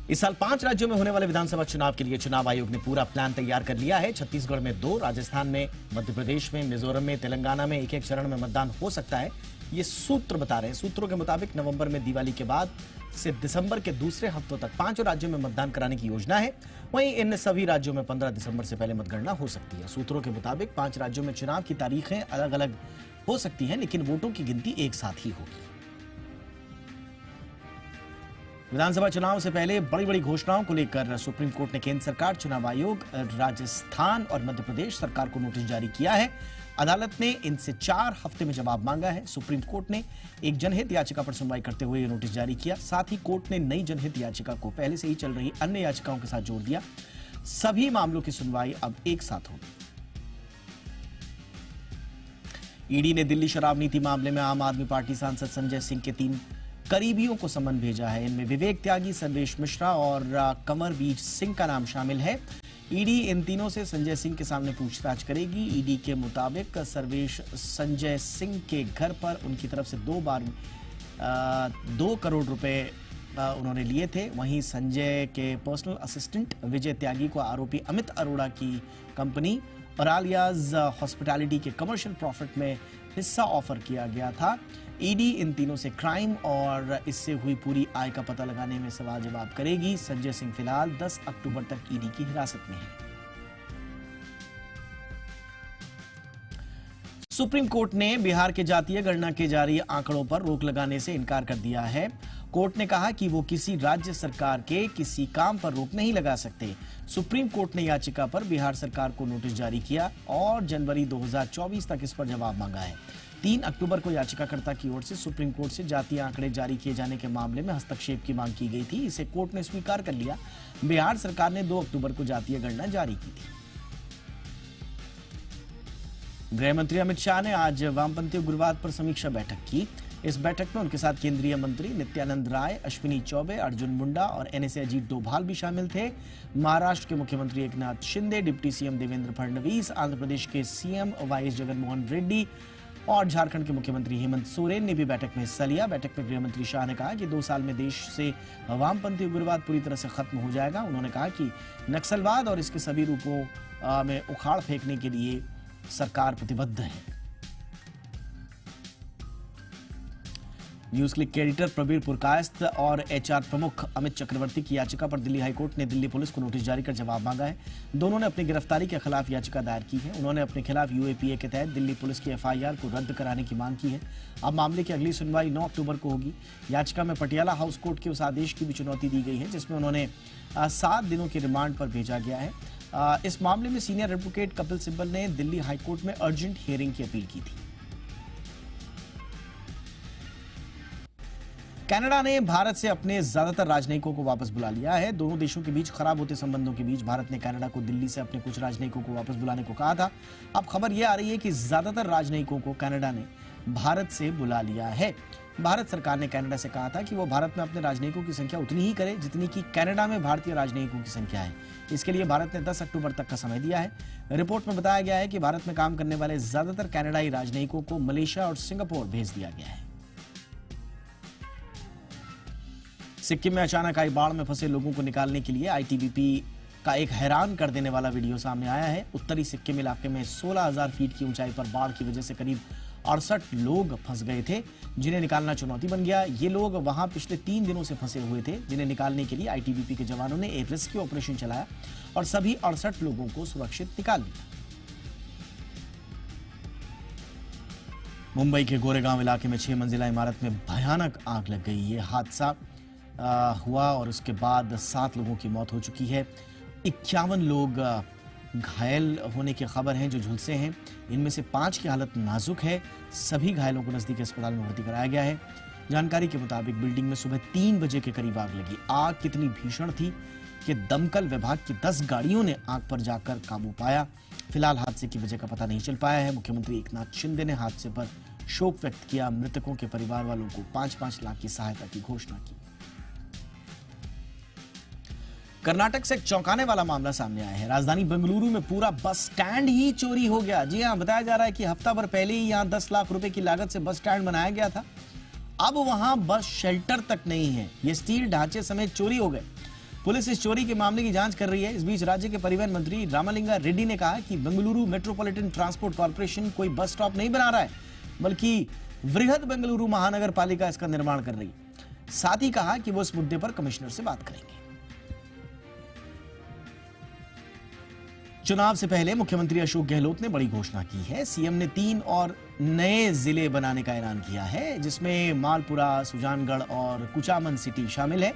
इस साल 5 राज्यों में होने वाले विधानसभा चुनाव के लिए चुनाव आयोग ने पूरा प्लान तैयार कर लिया है। छत्तीसगढ़ में 2, राजस्थान में, मध्य प्रदेश में, मिजोरम में, तेलंगाना में एक चरण में मतदान हो सकता है। ये सूत्र बता रहे हैं। सूत्रों के मुताबिक नवंबर में दिवाली के बाद से दिसंबर के दूसरे हफ्तों तक 5 राज्यों में मतदान कराने की योजना है। वहीं इन सभी राज्यों में 15 दिसंबर से पहले मतगणना हो सकती है। सूत्रों के मुताबिक 5 राज्यों में चुनाव की तारीखें अलग अलग हो सकती हैं, लेकिन वोटों की गिनती एक साथ ही होगी। विधानसभा चुनाव से पहले बड़ी बड़ी घोषणाओं को लेकर सुप्रीम कोर्ट ने केंद्र सरकार, चुनाव आयोग, राजस्थान और मध्य प्रदेश सरकार को नोटिस जारी किया है। अदालत ने इनसे 4 हफ्ते में जवाब मांगा है। सुप्रीम कोर्ट ने एक जनहित याचिका पर सुनवाई करते हुए यह नोटिस जारी किया। साथ ही कोर्ट ने नई जनहित याचिका को पहले से ही चल रही अन्य याचिकाओं के साथ जोड़ दिया। सभी मामलों की सुनवाई अब एक साथ होगी। ईडी ने दिल्ली शराब नीति मामले में आम आदमी पार्टी सांसद संजय सिंह के 3 करीबियों को समन भेजा है। इनमें विवेक त्यागी, सर्वेश मिश्रा और कंवरवीर सिंह का नाम शामिल है। ईडी इन तीनों से संजय सिंह के सामने पूछताछ करेगी। ईडी के मुताबिक सर्वेश संजय सिंह के घर पर उनकी तरफ से 2 बार 2 करोड़ रुपए उन्होंने लिए थे। वहीं संजय के पर्सनल असिस्टेंट विजय त्यागी को आरोपी अमित अरोड़ा की कंपनी परालियाज हॉस्पिटैलिटी के कमर्शियल प्रॉफिट में हिस्सा ऑफर किया गया था। ईडी इन तीनों से क्राइम और इससे हुई पूरी आय का पता लगाने में सवाल जवाब करेगी। संजय सिंह फिलहाल 10 अक्टूबर तक ईडी की हिरासत में है। सुप्रीम कोर्ट ने बिहार के जातीय गणना के जारी आंकड़ों पर रोक लगाने से इनकार कर दिया है। कोर्ट ने कहा कि वो किसी राज्य सरकार के किसी काम पर रोक नहीं लगा सकते। सुप्रीम कोर्ट ने याचिका पर बिहार सरकार को नोटिस जारी किया और जनवरी 2024 तक इस पर जवाब मांगा है। 3 अक्टूबर को याचिकाकर्ता की ओर से सुप्रीम कोर्ट से जातीय आंकड़े जारी किए जाने के मामले में हस्तक्षेप की मांग की गई थी। इसे कोर्ट ने स्वीकार कर लिया। बिहार सरकार ने 2 अक्टूबर को जातीय गणना जारी की थी। गृह मंत्री अमित शाह ने आज वामपंथी उग्रवाद पर समीक्षा बैठक की। इस बैठक में उनके साथ केंद्रीय मंत्री नित्यानंद राय, अश्विनी चौबे, अर्जुन मुंडा और एनएसए अजीत डोभाल भी शामिल थे। महाराष्ट्र के मुख्यमंत्री एकनाथ शिंदे, डिप्टी सीएम देवेंद्र फडणवीस, आंध्र प्रदेश के सीएम वाईएस जगनमोहन रेड्डी और झारखंड के मुख्यमंत्री हेमंत सोरेन ने भी बैठक में हिस्सा लिया। बैठक में गृह मंत्री शाह ने कहा कि 2 साल में देश से वामपंथी उग्रवाद पूरी तरह से खत्म हो जाएगा। उन्होंने कहा कि नक्सलवाद और इसके सभी रूपों में उखाड़ फेंकने के लिए सरकार प्रतिबद्ध है। न्यूज क्लिक के एडिटर प्रवीर पुरकायस्थ और एचआर प्रमुख अमित चक्रवर्ती की याचिका पर दिल्ली हाईकोर्ट ने दिल्ली पुलिस को नोटिस जारी कर जवाब मांगा है। दोनों ने अपनी गिरफ्तारी के खिलाफ याचिका दायर की है। उन्होंने अपने खिलाफ यूएपीए के तहत दिल्ली पुलिस की एफआईआर को रद्द कराने की मांग की है। अब मामले की अगली सुनवाई 9 अक्टूबर को होगी। याचिका में पटियाला हाउस कोर्ट के उस आदेश की भी चुनौती दी गई है जिसमें उन्होंने 7 दिनों के रिमांड पर भेजा गया है। इस मामले में सीनियर एडवोकेट कपिल सिब्बल ने दिल्ली हाईकोर्ट में अर्जेंट हियरिंग की अपील की थी। कनाडा ने भारत से अपने ज्यादातर राजनयिकों को वापस बुला लिया है। दोनों देशों के बीच खराब होते संबंधों के बीच भारत ने कनाडा को दिल्ली से अपने कुछ राजनयिकों को वापस बुलाने को कहा था। अब खबर यह आ रही है कि ज्यादातर राजनयिकों को कनाडा ने भारत से बुला लिया है। भारत सरकार ने कनाडा से कहा था कि वो भारत में अपने राजनयिकों की संख्या उतनी ही करे जितनी कि कनाडा में भारतीय राजनयिकों की संख्या है। इसके लिए भारत ने 10 अक्टूबर तक का समय दिया है। रिपोर्ट में बताया गया है कि भारत में काम करने वाले ज्यादातर कनाडाई राजनयिकों को मलेशिया और सिंगापुर भेज दिया गया है। सिक्किम में अचानक आई बाढ़ में फंसे लोगों को निकालने के लिए आईटीबीपी का एक हैरान कर देने वाला वीडियो सामने आया है। उत्तरी सिक्किम इलाके में 16,000 फीट की ऊंचाई पर बाढ़ की वजह से करीब 68 लोग फंस गए थे, जिन्हें निकालना चुनौती बन गया। ये लोग वहां पिछले 3 दिनों से फंसे हुए थे, जिन्हें निकालने के लिए आईटीबीपी के जवानों ने एक रेस्क्यू ऑपरेशन चलाया और सभी 68 लोगों को सुरक्षित निकाल लिया। मुंबई के गोरेगांव इलाके में 6 मंजिला इमारत में भयानक आग लग गई। ये हादसा हुआ और उसके बाद 7 लोगों की मौत हो चुकी है। 51 लोग घायल होने की खबर है जो झुलसे हैं। इनमें से 5 की हालत नाजुक है। सभी घायलों को नजदीकी अस्पताल में भर्ती कराया गया है। जानकारी के मुताबिक बिल्डिंग में सुबह 3 बजे के करीब आग लगी। आग कितनी भीषण थी कि दमकल विभाग की 10 गाड़ियों ने आग पर जाकर काबू पाया। फिलहाल हादसे की वजह का पता नहीं चल पाया है। मुख्यमंत्री एकनाथ शिंदे ने हादसे पर शोक व्यक्त किया। मृतकों के परिवार वालों को 5-5 लाख की सहायता की घोषणा की। कर्नाटक से एक चौंकाने वाला मामला सामने आया है। राजधानी बेंगलुरु में पूरा बस स्टैंड ही चोरी हो गया। जी हां, बताया जा रहा है कि हफ्ता भर पहले ही यहां 10 लाख रुपए की लागत से बस स्टैंड बनाया गया था। अब वहां बस शेल्टर तक नहीं है। ये स्टील ढांचे समेत चोरी हो गए। पुलिस इस चोरी के मामले की जांच कर रही है। इस बीच राज्य के परिवहन मंत्री रामलिंगा रेड्डी ने कहा कि बेंगलुरु मेट्रोपॉलिटन ट्रांसपोर्ट कॉर्पोरेशन कोई बस स्टॉप नहीं बना रहा है, बल्कि वृहद बेंगलुरु महानगर पालिका इसका निर्माण कर रही है। साथ ही कहा कि वो इस मुद्दे पर कमिश्नर से बात करेंगे। चुनाव से पहले मुख्यमंत्री अशोक गहलोत ने बड़ी घोषणा की है। सीएम ने 3 और नए जिले बनाने का ऐलान किया है, जिसमें मालपुरा, सुजानगढ़ और कुचामन सिटी शामिल है।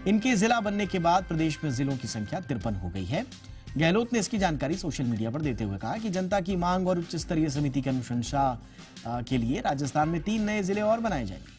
इनके जिला बनने के बाद प्रदेश में जिलों की संख्या 53 हो गई है। गहलोत ने इसकी जानकारी सोशल मीडिया पर देते हुए कहा कि जनता की मांग और उच्च स्तरीय समिति की अनुशंसा के लिए राजस्थान में 3 नए जिले और बनाए जाएंगे।